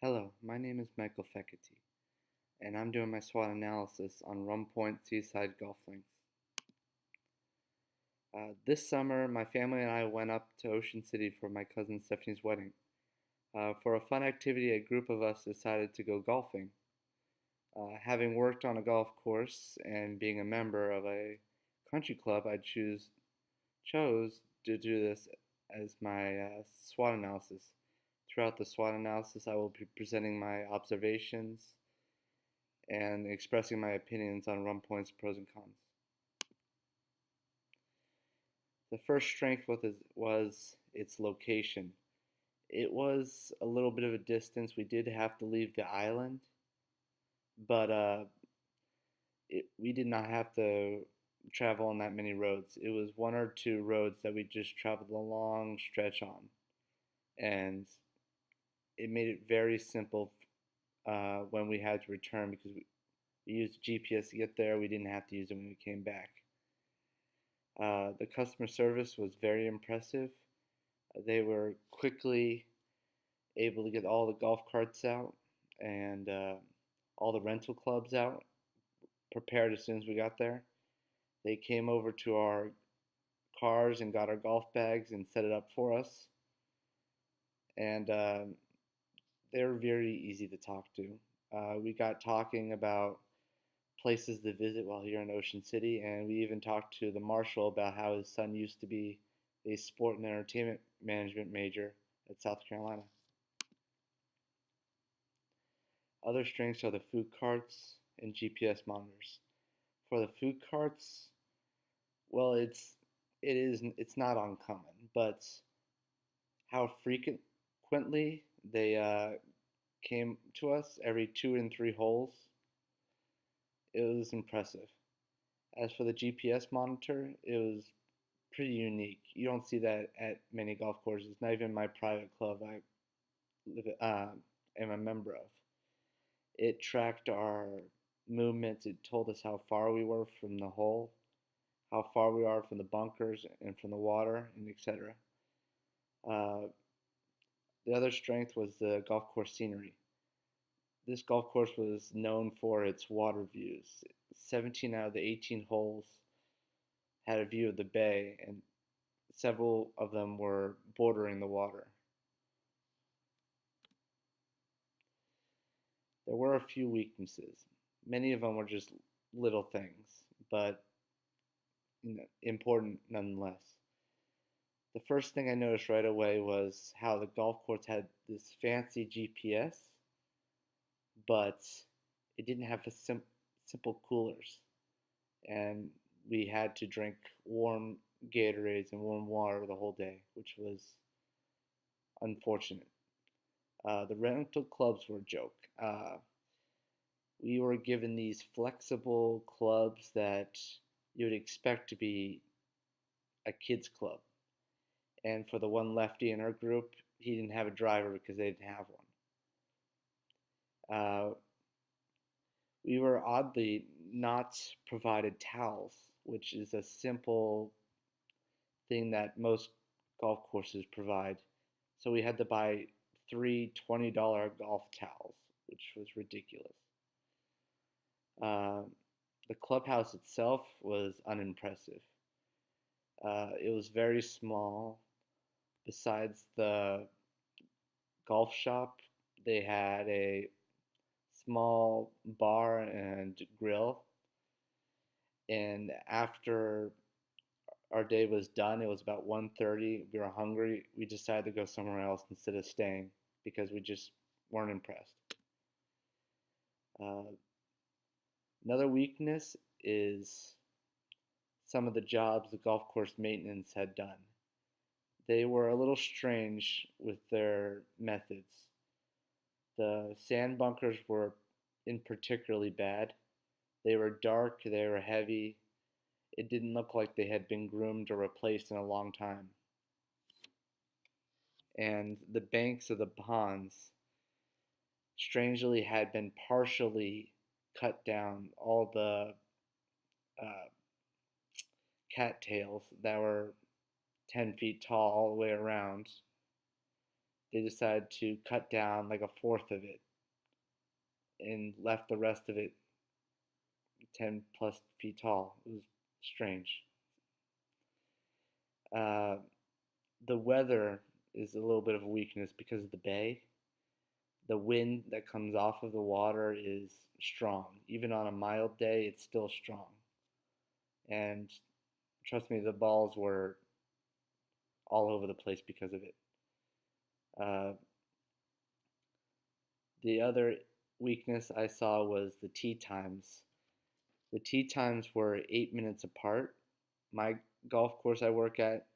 Hello, my name is Michael Fekete, and I'm doing my SWOT analysis on Rum Point Seaside Golf Links. This summer, my family and I went up to Ocean City for my cousin Stephanie's wedding. For a fun activity, a group of us decided to go golfing. Having worked on a golf course and being a member of a country club, chose to do this as my SWOT analysis. Throughout the SWOT analysis, I will be presenting my observations and expressing my opinions on Rum Point's pros and cons. The first strength was its location. It was a little bit of a distance. We did have to leave the island, but we did not have to travel on that many roads. It was one or two roads that we just traveled a long stretch on, and it made it very simple when we had to return because we used GPS to get there. We didn't have to use it when we came back. The customer service was very impressive. They were quickly able to get all the golf carts out and all the rental clubs out, prepared as soon as we got there. They came over to our cars and got our golf bags and set it up for us. And they were very easy to talk to. We got talking about places to visit while here in Ocean City, and we even talked to the marshal about how his son used to be a sport and entertainment management major at South Carolina. Other strengths are the food carts and GPS monitors. For the food carts, well, it's not uncommon, but how frequently they came to us every 2 and 3 holes, it was impressive. As for the GPS monitor, it was pretty unique. You don't see that at many golf courses, not even my private club am a member of. It tracked our movements, it told us how far we were from the hole, how far we are from the bunkers and from the water, and etc. Uh, the other strength was the golf course scenery. This golf course was known for its water views. 17 out of the 18 holes had a view of the bay, and several of them were bordering the water. There were a few weaknesses. Many of them were just little things, but important nonetheless. The first thing I noticed right away was how the golf course had this fancy GPS, but it didn't have simple coolers, and we had to drink warm Gatorades and warm water the whole day, which was unfortunate. The rental clubs were a joke. We were given these flexible clubs that you would expect to be a kids club. And for the one lefty in our group, he didn't have a driver because they didn't have one. We were oddly not provided towels, which is a simple thing that most golf courses provide. So we had to buy three $20 golf towels, which was ridiculous. The clubhouse itself was unimpressive. It was very small. Besides the golf shop, they had a small bar and grill. And after our day was done, it was about 1:30. We were hungry. We decided to go somewhere else instead of staying because we just weren't impressed. Uh, Another weakness is some of the jobs the golf course maintenance had done. They were a little strange with their methods. The sand bunkers were in particularly bad. They were dark, they were heavy. It didn't look like they had been groomed or replaced in a long time. And the banks of the ponds strangely had been partially cut down. All the uh, cattails that were 10 feet tall all the way around they decided to cut down like a fourth of it and left the rest of it 10 plus feet tall. It was strange. Uh, the weather is a little bit of a weakness because of the bay. The wind that comes off of the water is strong. Even on a mild day, it's still strong. And trust me, the balls were all over the place because of it. Uh, the other weakness I saw was the tee times. The tee times were 8 minutes apart. My golf course I work at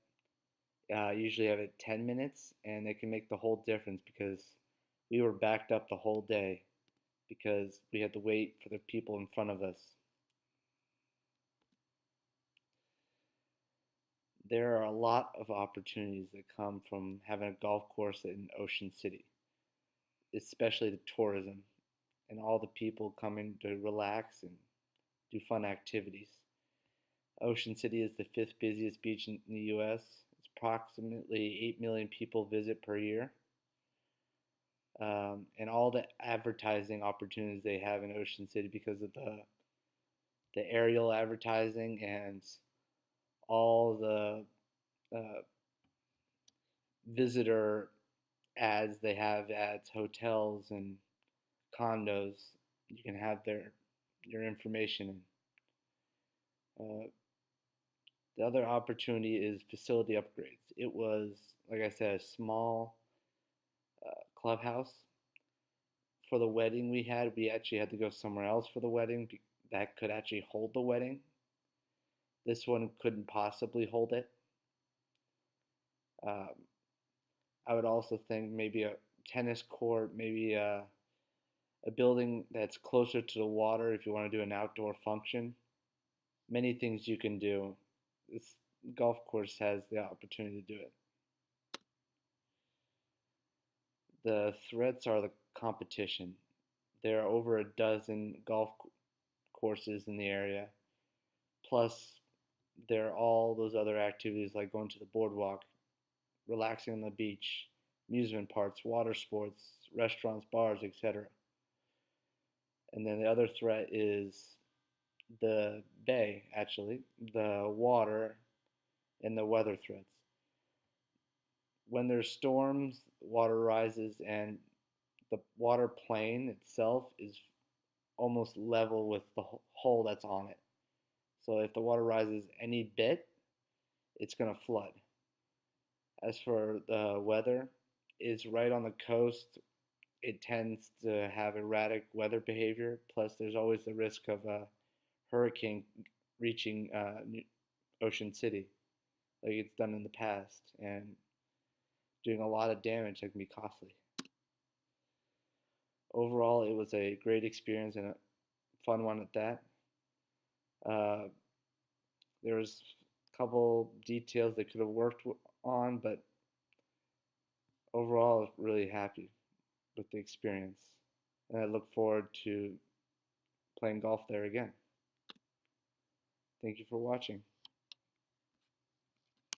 usually have it 10 minutes, and it can make the whole difference because we were backed up the whole day because we had to wait for the people in front of us. There are a lot of opportunities that come from having a golf course in Ocean City, especially the tourism and all the people coming to relax and do fun activities. Ocean City is the fifth busiest beach in the U.S. It's approximately 8 million people visit per year. And all the advertising opportunities they have in Ocean City because of the aerial advertising and all the visitor ads they have at hotels and condos. You can have your information. Uh, the other opportunity is facility upgrades. It was, like I said, a small clubhouse. For the wedding we actually had to go somewhere else for the wedding that could actually hold the wedding. This one couldn't possibly hold it. Um, I would also think maybe a tennis court, maybe a building that's closer to the water if you want to do an outdoor function. Many things you can do. This golf course has the opportunity to do it. The threats are the competition. There are over a dozen golf courses in the area. Plus, there are all those other activities like going to the boardwalk, relaxing on the beach, amusement parks, water sports, restaurants, bars, etc. And then the other threat is the bay, actually, the water, and the weather threats. When there's storms, water rises, and the water plane itself is almost level with the hole that's on it. So if the water rises any bit, it's going to flood. As for the weather, it's right on the coast. It tends to have erratic weather behavior. Plus, there's always the risk of a hurricane reaching Ocean City, like it's done in the past, and doing a lot of damage that can be costly. Overall, it was a great experience and a fun one at that. Uh, there was a couple details they could have worked on, but overall, really happy with the experience, and I look forward to playing golf there again. Thank you for watching.